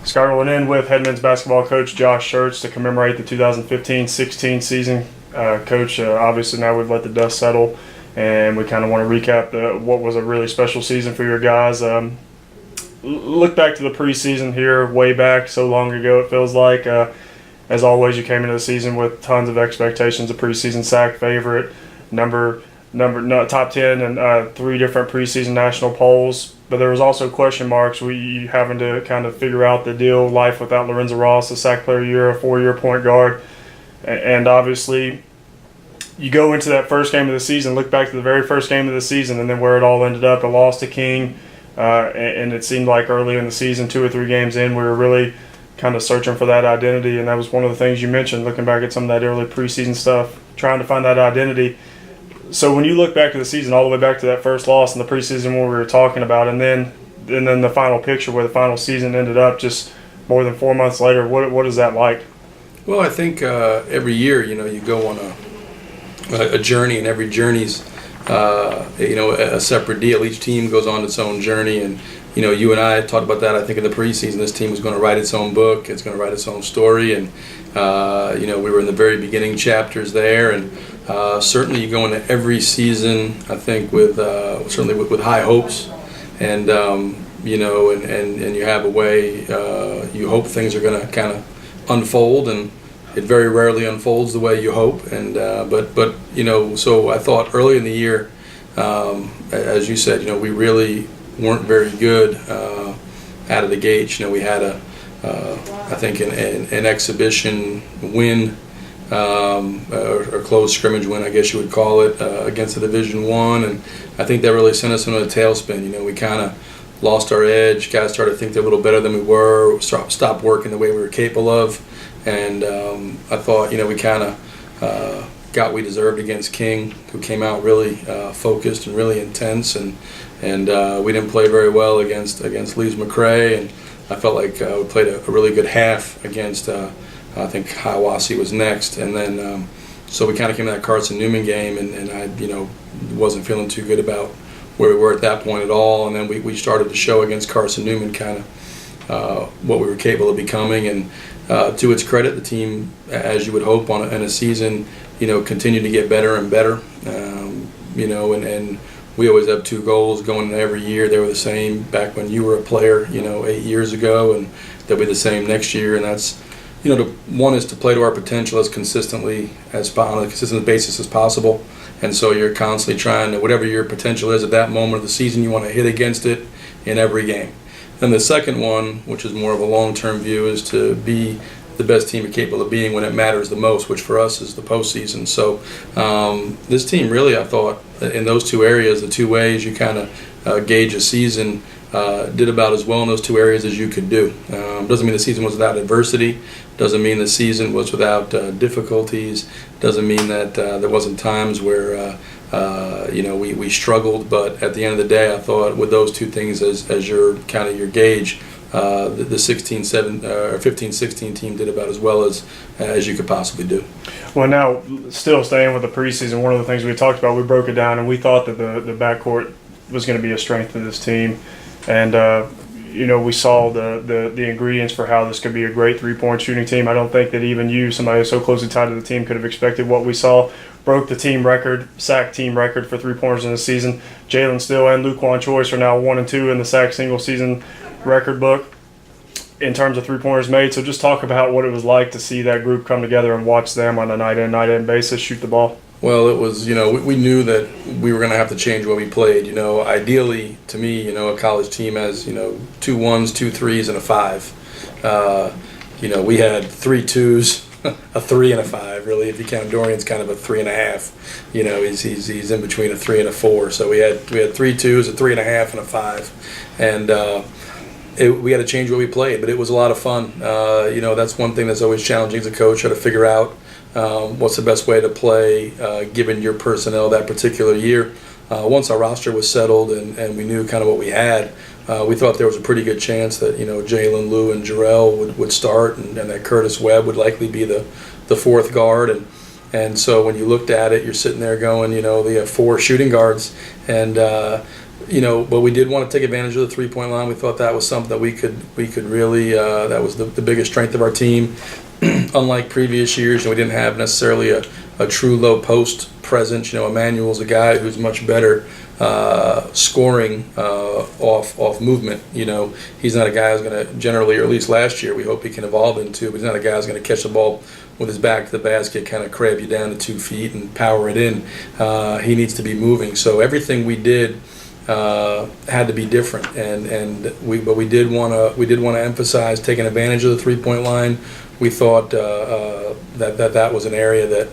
Scott in with head men's basketball coach Josh Schertz to commemorate the 2015-16 season. Coach, obviously now we've let the dust settle, and we kind of want to recap what was a really special season for your guys. Look back to the preseason here, way back, so long ago it feels like. As always, you came into the season with tons of expectations. A preseason SAC favorite, top 10 in 3 different preseason national polls. But there was also question marks. You having to kind of figure out the deal, life without Lorenzo Ross, a SAC Player of the Year, a 4-year point guard. And obviously, you go into that first game of the season, look back to the very first game of the season, and then where it all ended up, a loss to King. And it seemed like early in the season, 2 or 3 games in, we were really kind of searching for that identity. And that was one of the things you mentioned, looking back at some of that early preseason stuff, trying to find that identity. So when you look back to the season, all the way back to that first loss in the preseason when we were talking about, and then the final picture where the final season ended up just more than 4 months later, what is that like? Well, I think every year, you go on a journey, and every journey's, a separate deal. Each team goes on its own journey, and, you and I talked about that, I think, in the preseason. This team was going to write its own book. It's going to write its own story, and, we were in the very beginning chapters there, and certainly you go into every season, I think, with high hopes, and and you have a way you hope things are going to kind of unfold, and it very rarely unfolds the way you hope. And but so I thought early in the year, as you said, we really weren't very good out of the gate. We had I think an exhibition win. Or close scrimmage win, I guess you would call it, against the Division I, and I think that really sent us into a tailspin. We kind of lost our edge. Guys started to think they're a little better than we were. Stopped working the way we were capable of, and I thought, we kind of got what we deserved against King, who came out really focused and really intense, and we didn't play very well against Leeds McRae, and I felt like we played a really good half against. I think Hiawassee was next, and then so we kind of came to that Carson-Newman game, and I wasn't feeling too good about where we were at that point at all, and then we started to show against Carson-Newman kind of what we were capable of becoming, and to its credit, the team, as you would hope in a season, continued to get better and better, and we always have 2 goals going into every year. They were the same back when you were a player, 8 years ago, and they'll be the same next year, and that's one is to play to our potential as consistently on a consistent basis as possible, and so you're constantly trying to, whatever your potential is at that moment of the season, you want to hit against it in every game. Then the second one, which is more of a long-term view, is to be the best team you're capable of being when it matters the most, which for us is the postseason. So this team really, I thought, in those 2 areas, the 2 ways you kind of gauge a season, did about as well in those 2 areas as you could do. Doesn't mean the season was without adversity. Doesn't mean the season was without difficulties. Doesn't mean that there wasn't times where we struggled. But at the end of the day, I thought with those 2 things as your kind of your gauge, the 15-16 team did about as well as you could possibly do. Well, now still staying with the preseason, one of the things we talked about, we broke it down, and we thought that the backcourt was going to be a strength of this team. And, we saw the ingredients for how this could be a great 3-point shooting team. I don't think that even you, somebody so closely tied to the team, could have expected what we saw. Broke the team record, SAC team record for 3-pointers in the season. Jalen Still and Luquan Choice are now 1 and 2 in the SAC single season record book in terms of 3-pointers made. So just talk about what it was like to see that group come together and watch them on a night-in, night-in basis shoot the ball. Well, it was, we knew that we were going to have to change what we played. Ideally, to me, a college team has, 2 1s, 2 3s, and a 5. We had 3 2s, a 3 and a 5, really. If you count Dorian's kind of a 3.5. He's in between a 3 and a 4. So we had 3 2s, a 3.5, and a 5. And we had to change what we played, but it was a lot of fun. That's one thing that's always challenging as a coach, how to figure out what's the best way to play given your personnel that particular year. Once our roster was settled and we knew kind of what we had, we thought there was a pretty good chance that Jalen, Lou, and Jarrell would start, and that Curtis Webb would likely be the 4th guard. And so when you looked at it, you're sitting there going, they have 4 shooting guards, and but we did want to take advantage of the 3-point line. We thought that was something that we could really, that was the biggest strength of our team. Unlike previous years, we didn't have necessarily a true low post presence. Emmanuel's a guy who's much better scoring off movement. He's not a guy who's going to generally, or at least last year, we hope he can evolve into, but he's not a guy who's going to catch the ball with his back to the basket, kind of crab you down to 2 feet and power it in. He needs to be moving. So everything we did had to be different, but we did want to emphasize taking advantage of the 3-point line. We thought that was an area that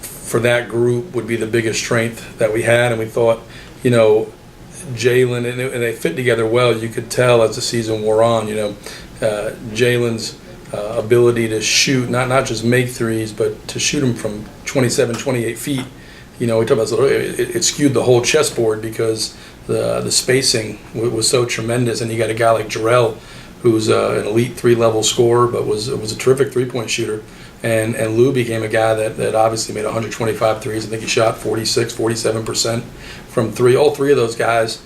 for that group would be the biggest strength that we had, and we thought, Jalen and they fit together well. You could tell as the season wore on. Jalen's ability to shoot, not just make threes, but to shoot them from 27, 28 feet. We talked about it skewed the whole chessboard because the spacing was so tremendous, and you got a guy like Jarrell, who's an elite 3-level scorer, but was a terrific 3-point shooter. And Lou became a guy that obviously made 125 threes. I think he shot 46, 47% from three. All three of those guys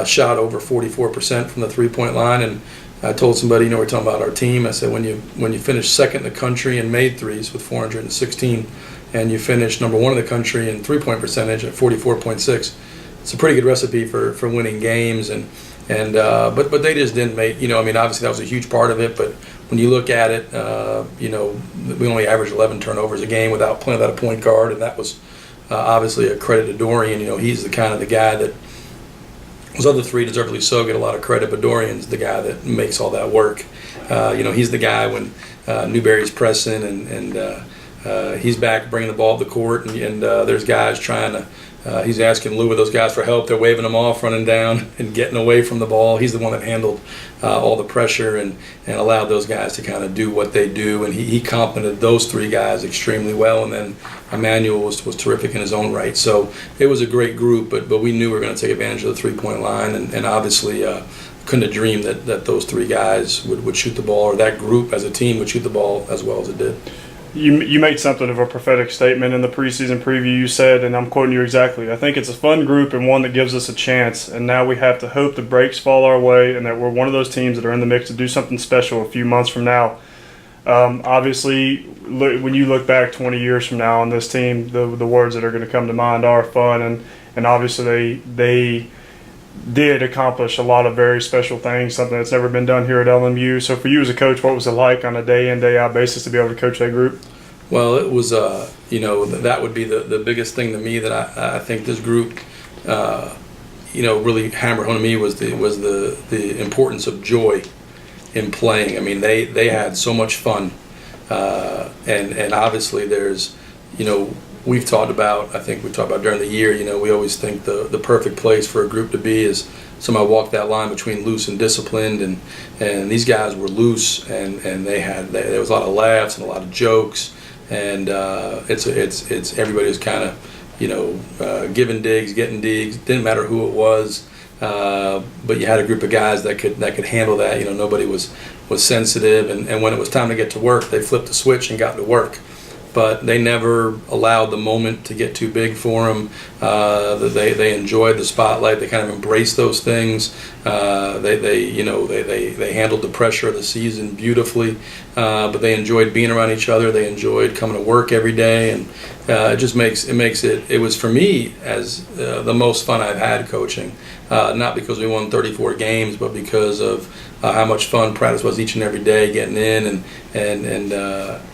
shot over 44% from the 3-point line. And I told somebody, we're talking about our team. I said, when you finish second in the country in made threes with 416, and you finish number 1 in the country in 3-point percentage at 44.6, it's a pretty good recipe for winning games. But they just didn't make. Obviously that was a huge part of it. But when you look at it, we only averaged 11 turnovers a game playing without a point guard, and that was obviously a credit to Dorian. He's the kind of the guy that those other three deservedly so get a lot of credit, but Dorian's the guy that makes all that work. He's the guy when Newberry's pressing and he's back bringing the ball up the court, and there's guys trying to. He's asking Lou or those guys for help. They're waving him off, running down and getting away from the ball. He's the one that handled all the pressure and allowed those guys to kind of do what they do. And he complimented those 3 guys extremely well. And then Emmanuel was terrific in his own right. So it was a great group, but we knew we were going to take advantage of the 3-point line. And obviously couldn't have dreamed that those 3 guys would shoot the ball, or that group as a team would shoot the ball as well as it did. You made something of a prophetic statement in the preseason preview. You said, and I'm quoting you exactly, I think it's a fun group and one that gives us a chance, and now we have to hope the breaks fall our way and that we're one of those teams that are in the mix to do something special a few months from now. Obviously, when you look back 20 years from now on this team, the words that are going to come to mind are fun, and obviously they did accomplish a lot of very special things, something that's never been done here at LMU. So for you as a coach, what was it like on a day-in, day-out basis to be able to coach that group? Well, it was, that would be the biggest thing to me that I think this group, really hammered home to me was the importance of joy in playing. They had so much fun, and obviously there's, we've talked about, I think we talked about during the year, we always think the perfect place for a group to be is somehow walk that line between loose and disciplined, and these guys were loose, and there was a lot of laughs and a lot of jokes, and it's everybody was kind of giving digs, getting digs. Didn't matter who it was, but you had a group of guys that could handle that. Nobody was sensitive, and when it was time to get to work, they flipped the switch and got to work. But they never allowed the moment to get too big for them. They enjoyed the spotlight. They kind of embraced those things. They handled the pressure of the season beautifully. But they enjoyed being around each other. They enjoyed coming to work every day, and it just makes it. It was for me as the most fun I've had coaching. Not because we won 34 games, but because of how much fun practice was each and every day, getting in and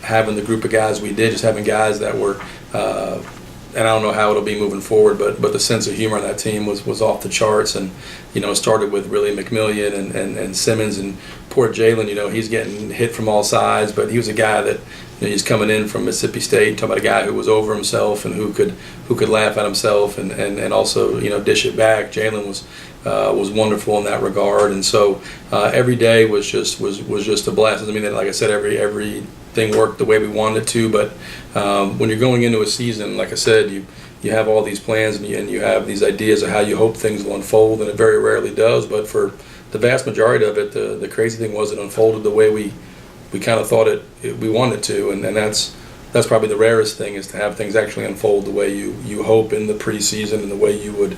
having the group of guys we did, just having guys that were, and I don't know how it'll be moving forward, but the sense of humor on that team was off the charts. And it started with really McMillian and Simmons, and poor Jalen, he's getting hit from all sides, but he was a guy that he's coming in from Mississippi State, talking about a guy who was over himself and who could laugh at himself and also dish it back. Jalen was wonderful in that regard, and so every day was just a blast. Doesn't mean that, like I said, everything worked the way we wanted it to, but when you're going into a season, like I said, you have all these plans and you have these ideas of how you hope things will unfold, and it very rarely does. But for the vast majority of it, the crazy thing was it unfolded the way we kind of thought we wanted to, and that's that's probably the rarest thing, is to have things actually unfold the way you hope in the preseason and the way you would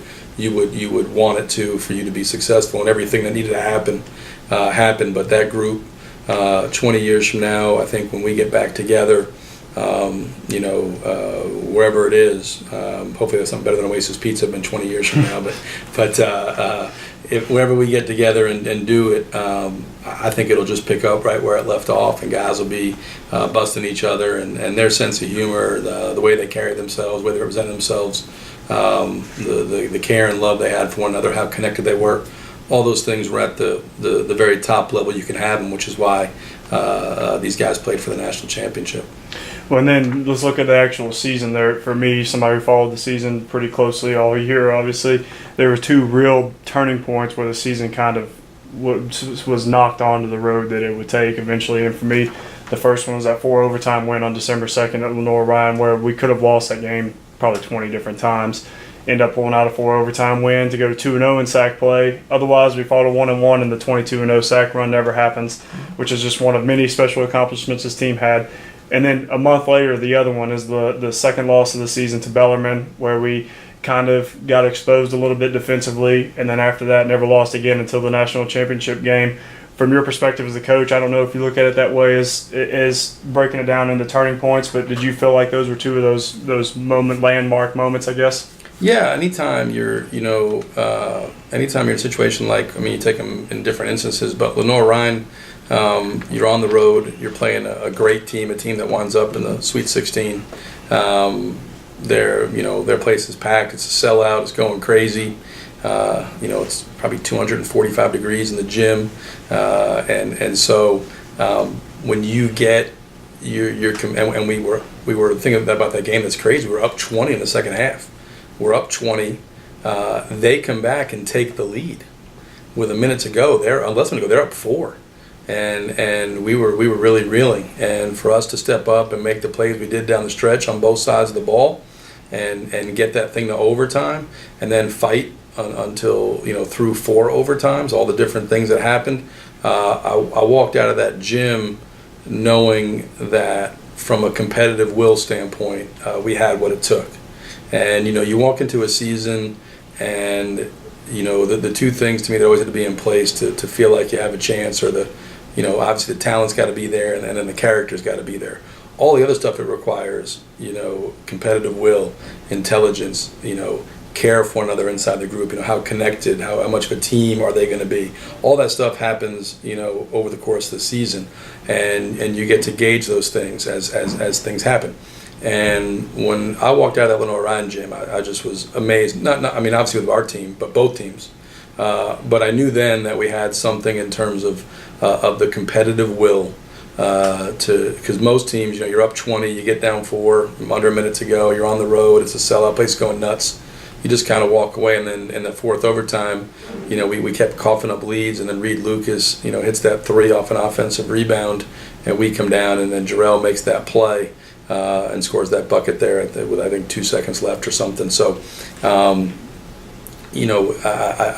want it to, for you to be successful, and everything that needed to happen happened. But that group, 20 years from now, I think when we get back together, wherever it is, hopefully that's something better than Oasis Pizza in 20 years from now, but if wherever we get together and do it, I think it'll just pick up right where it left off, and guys will be busting each other, and their sense of humor, the way they carry themselves, the way they represent themselves, the care and love they had for one another, how connected they were. All those things were at the very top level you can have them, which is why these guys played for the national championship. Well, and then let's look at the actual season there. For me, somebody who followed the season pretty closely all year, obviously, there were two real turning points where the season kind of was knocked onto the road that it would take eventually. And for me, the first one was that 4 overtime win on December 2nd at Lenore Ryan, where we could have lost that game probably 20 different times. End up pulling out a 4 overtime win to go to 2-0 in sack play. Otherwise, we fought a 1-1, and the 22-0 sack run never happens, which is just one of many special accomplishments this team had. And then a month later, the other one is the second loss of the season to Bellarmine, where we kind of got exposed a little bit defensively, and then after that, never lost again until the national championship game. From your perspective as a coach, I don't know if you look at it that way as breaking it down into turning points, but did you feel like those were two of those landmark moments, I guess? Yeah, anytime you're in a situation like, you take them in different instances, but Lenore Ryan, you're on the road, you're playing a great team, a team that winds up in the Sweet 16. Their place is packed, it's a sellout, it's going crazy. It's probably 245 degrees in the gym, and so when you get and we were thinking about that game. That's crazy. We were up 20 in the second half. We're up 20. They come back and take the lead with a minute to go. They're up 4, and we were really reeling. And for us to step up and make the plays we did down the stretch on both sides of the ball, and get that thing to overtime, and then fight until through 4 overtimes, all the different things that happened. I walked out of that gym knowing that from a competitive will standpoint, we had what it took. And you walk into a season, and the two things to me that always had to be in place to feel like you have a chance, or obviously the talent's got to be there, and then the character's got to be there. All the other stuff it requires, competitive will, intelligence, care for one another inside the group, how connected, how much of a team are they going to be. All that stuff happens, over the course of the season, and you get to gauge those things as things happen. And when I walked out of that Lenore Ryan gym, I just was amazed. Not obviously with our team, but both teams. But I knew then that we had something in terms of the competitive will. Because most teams, you're up 20, you get down 4, under a minute to go, you're on the road, it's a sellout, place going nuts. You just kind of walk away, and then in the 4th overtime, we kept coughing up leads, and then Reed Lucas, hits that 3 off an offensive rebound, and we come down, and then Jarrell makes that play and scores that bucket there with I think 2 seconds left or something. So, I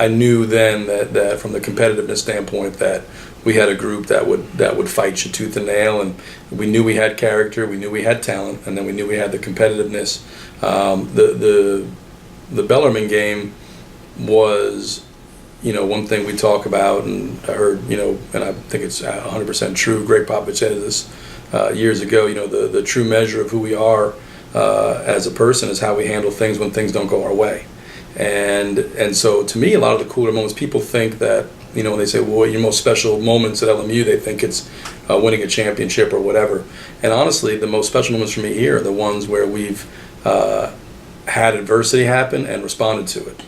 knew then that from the competitiveness standpoint that we had a group that would fight you tooth and nail, and we knew we had character, we knew we had talent, and then we knew we had the competitiveness. The Bellarmine game was, one thing we talk about, and I heard, and I think it's 100% true. Greg Popovich said this years ago. The true measure of who we are as a person is how we handle things when things don't go our way. And so to me, a lot of the cooler moments, people think that, when they say, well, your most special moments at LMU, they think it's winning a championship or whatever. And honestly, the most special moments for me here are the ones where we've had adversity happen and responded to it.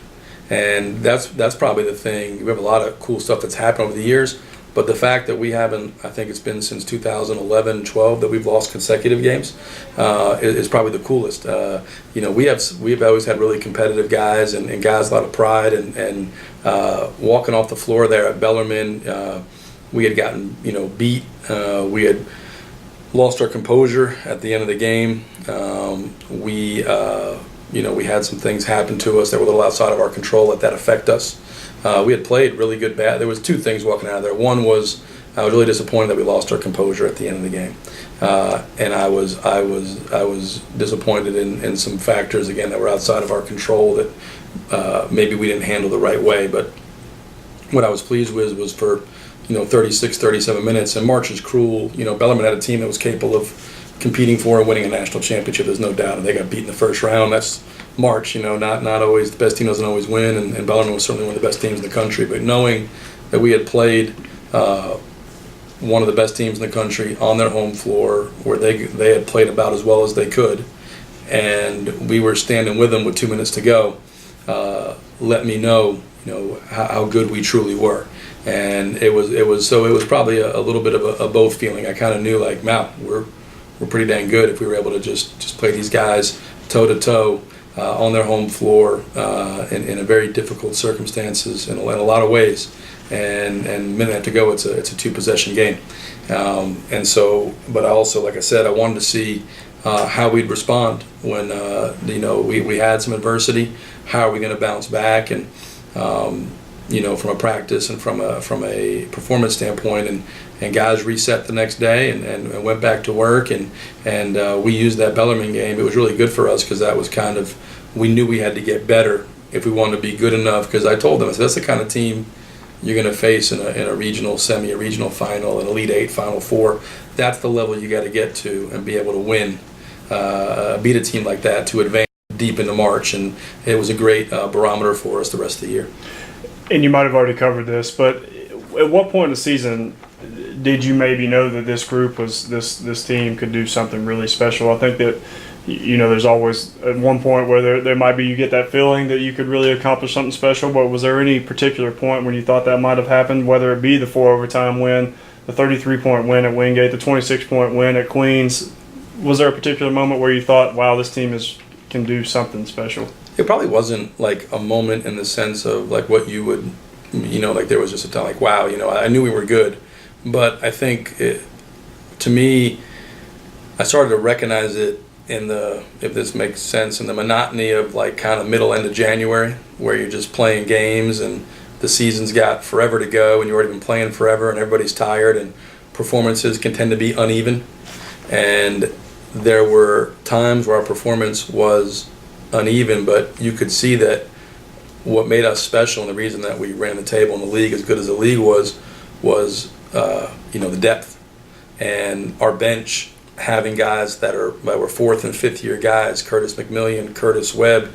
And that's probably the thing. We have a lot of cool stuff that's happened over the years, but the fact that we haven't, I think it's been since 2011-12 that we've lost consecutive games, is probably the coolest. We've always had really competitive guys and guys with a lot of pride, and walking off the floor there at Bellarmine, we had gotten beat. We had lost our composure at the end of the game. We had some things happen to us that were a little outside of our control that affect us. We had played really good bad. There was 2 things walking out of there. One was I was really disappointed that we lost our composure at the end of the game, and I was disappointed in some factors again that were outside of our control that maybe we didn't handle the right way. But what I was pleased with was for 36, 37 minutes, and March is cruel. Bellarmine had a team that was capable of competing for and winning a national championship. There's no doubt, and they got beat in the first round. That's March. Not always the best team doesn't always win, and Bellarmine was certainly one of the best teams in the country. But knowing that we had played one of the best teams in the country on their home floor, where they had played about as well as they could, and we were standing with them with 2 minutes to go, let me know how good we truly were. And it was probably a little bit of a both feeling. I kind of knew like, wow, we're pretty dang good if we were able to just play these guys toe to toe on their home floor in a very difficult circumstances in a lot of ways. And a minute to go, it's a 2-possession game. But I also, like I said, I wanted to see how we'd respond when we had some adversity. How are we going to bounce back? And from a practice and from a performance standpoint, and guys reset the next day and went back to work, and we used that Bellarmine game. It was really good for us because that was kind of, we knew we had to get better if we wanted to be good enough. Because I told them, I said, that's the kind of team you're going to face in a regional semi, a regional final, an Elite Eight, Final Four. That's the level you got to get to and be able to win, beat a team like that to advance deep into March. And it was a great barometer for us the rest of the year. And you might have already covered this, but at what point in the season did you maybe know that this group was this team could do something really special? I think that there's always at one point where there might be, you get that feeling that you could really accomplish something special. But was there any particular point when you thought that might have happened? Whether it be the 4 overtime win, the 33-point win at Wingate, the 26-point win at Queens, was there a particular moment where you thought, wow, this team can do something special? It probably wasn't like a moment in the sense of like what you would, like there was just a time like, wow, I knew we were good. But I think to me, I started to recognize it if this makes sense, in the monotony of like kind of middle end of January, where you're just playing games and the season's got forever to go and you've already been playing forever and everybody's tired and performances can tend to be uneven. And there were times where our performance was uneven, but you could see that what made us special and the reason that we ran the table in the league as good as the league was the depth, and our bench having guys that were 4th and 5th year guys, Curtis McMillian, Curtis Webb,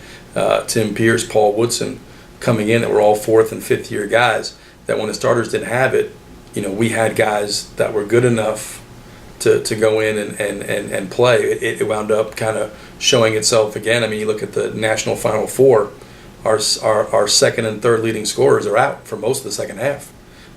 Tim Pierce, Paul Woodson, coming in that were all 4th and 5th year guys, that when the starters didn't have it, we had guys that were good enough to go in and play. It wound up kind of showing itself again. I mean, you look at the National Final Four, our second and third leading scorers are out for most of the second half.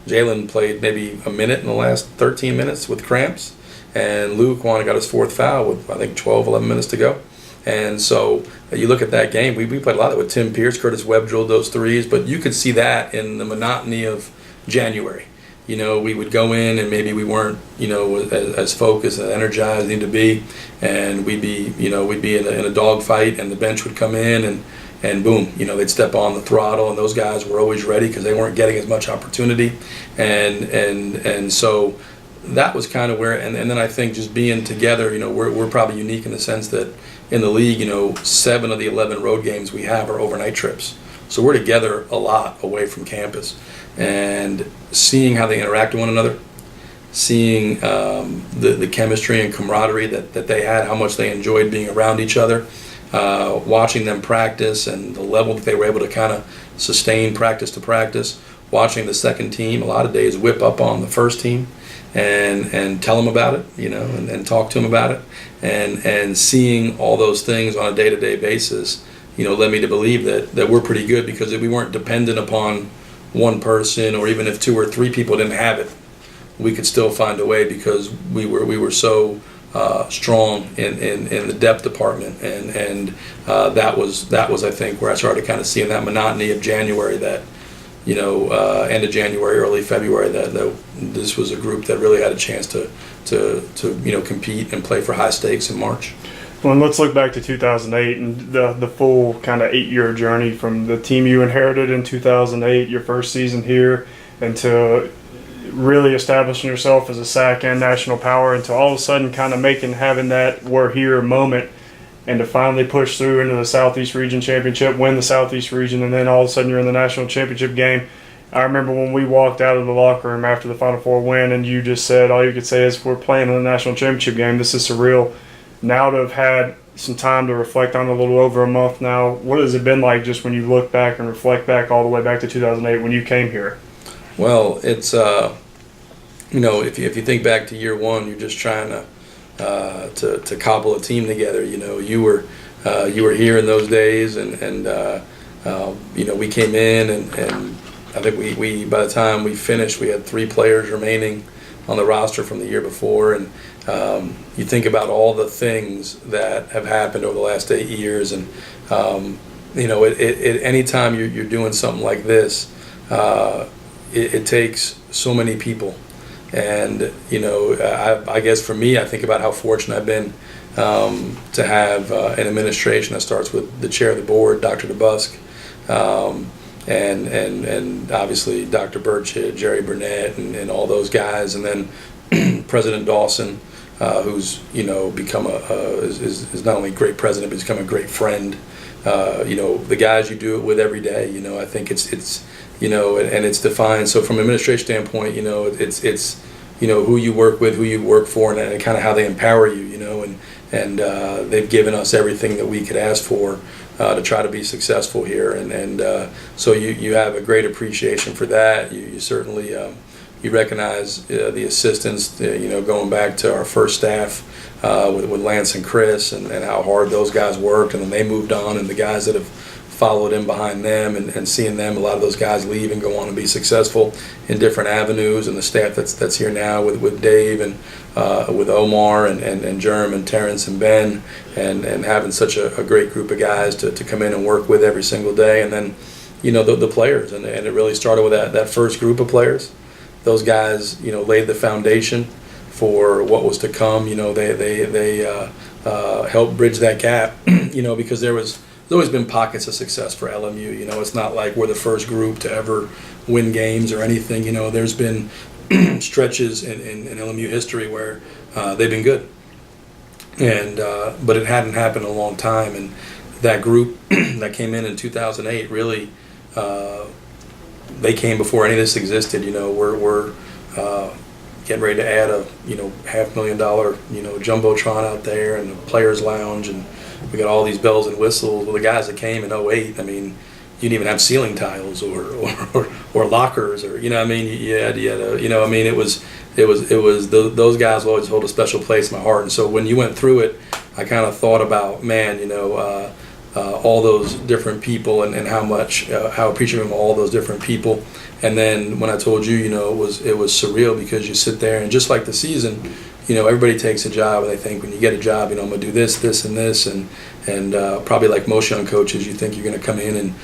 Jalen played maybe a minute in the last 13 minutes with cramps, and Luke got his 4th foul with, I think, 12, 11 minutes to go. And so you look at that game, we played a lot of it with Tim Pierce, Curtis Webb drilled those threes, but you could see that in the monotony of January. We would go in and maybe we weren't, as focused and energized as we need to be, and we'd be in a dogfight, and the bench would come in and boom, they'd step on the throttle, and those guys were always ready because they weren't getting as much opportunity, and so that was kind of where, and then I think just being together, we're probably unique in the sense that in the league, 7 of the 11 road games we have are overnight trips. So we're together a lot away from campus, and seeing how they interact with one another, seeing the chemistry and camaraderie that they had, how much they enjoyed being around each other, watching them practice and the level that they were able to kind of sustain practice to practice, watching the second team a lot of days whip up on the first team and tell them about it, and talk to them about it, and seeing all those things on a day-to-day basis, led me to believe that we're pretty good, because if we weren't dependent upon one person, or even if 2 or 3 people didn't have it, we could still find a way, because we were so strong in the depth department, and that was I think where I started kind of seeing that monotony of January, that end of January, early February, that this was a group that really had a chance to compete and play for high stakes in March. Well, and let's look back to 2008 and the full kind of 8-year journey from the team you inherited in 2008, your first season here, until really establishing yourself as a SAC and national power, and to all of a sudden kind of having that we're here moment, and to finally push through into the Southeast Region Championship, win the Southeast Region, and then all of a sudden you're in the national championship game. I remember when we walked out of the locker room after the Final Four win, and you just said, all you could say is, we're playing in the national championship game. This is surreal. Now to have had some time to reflect on it, a little over a month now, what has it been like just when you look back and reflect back all the way back to 2008 when you came here? Well, it's, if you think back to year one, you're just trying to cobble a team together. You were here in those days, and we came in, and I think we by the time we finished, we had 3 players remaining on the roster from the year before, and you think about all the things that have happened over the last 8 years, and anytime you're doing something like this, it takes so many people. And I guess for me, I think about how fortunate I've been to have an administration that starts with the chair of the board, Dr. DeBusk, and obviously Dr. Burchett, Jerry Burnett, and all those guys, and then President Dawson, who's become is not only a great president, but he's become a great friend. The guys you do it with every day. I think it's and it's defined. So from an administration standpoint, it's who you work with, who you work for, and kind of how they empower you. And they've given us everything that we could ask for to try to be successful here. And so you have a great appreciation for that. You certainly you recognize the assistants. Going back to our first staff with Lance and Chris, and how hard those guys worked, and then they moved on, and the guys that have followed in behind them, and seeing them, a lot of those guys leave and go on and be successful in different avenues, and the staff that's here now with Dave and with Omar and Jerm and Terrence and Ben, and having such a great group of guys to come in and work with every single day. And then the players, and it really started with that first group of players. Those guys laid the foundation for what was to come. They helped bridge that gap, because there's always been pockets of success for LMU. It's not like we're the first group to ever win games or anything. There's been stretches in LMU history where they've been good, and but it hadn't happened in a long time. And that group that came in 2008 really they came before any of this existed. We're getting ready to add a $500,000 jumbotron out there, and the players lounge, and we got all these bells and whistles. Well, the guys that came in 08, I mean, you didn't even have ceiling tiles or lockers, or you had it was those guys will always hold a special place in my heart. And so when you went through it, I kind of thought about, all those different people, and how appreciative of all those different people. And then when I told you, it was surreal, because you sit there, and just like the season, everybody takes a job, and they think, when you get a job, I'm going to do this, this, and this, and probably like most young coaches, you think you're going to come in and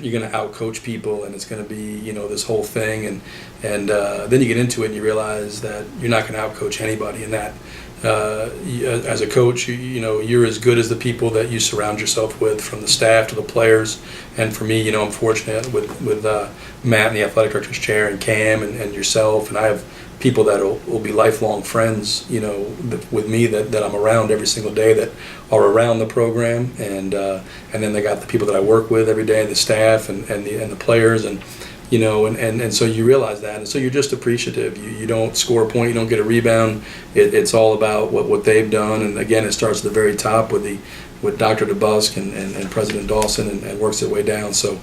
you're going to out-coach people, and it's going to be, this whole thing, and then you get into it and you realize that you're not going to out-coach anybody, and that as a coach, you're as good as the people that you surround yourself with, from the staff to the players. And for me, I'm fortunate with Matt and the athletic director's chair, and Cam and yourself, and I have people that will be lifelong friends, with me that I'm around every single day, that are around the program, and then they got the people that I work with every day, the staff and the players, and so you realize that, and so you're just appreciative. You don't score a point, you don't get a rebound. It's all about what they've done, and again, it starts at the very top with Dr. DeBusk and President Dawson, and works its way down. So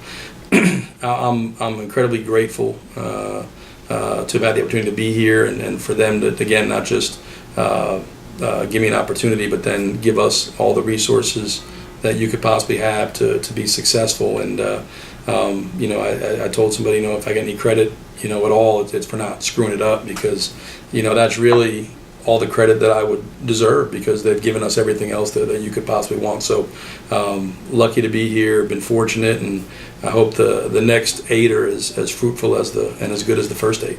I'm incredibly grateful to have had the opportunity to be here, and for them to, again, not just give me an opportunity, but then give us all the resources that you could possibly have to be successful. And I told somebody, if I get any credit, at all, it's for not screwing it up, because that's really all the credit that I would deserve, because they've given us everything else that you could possibly want. So lucky to be here, been fortunate, and I hope the next 8 are as fruitful and as good as the first 8.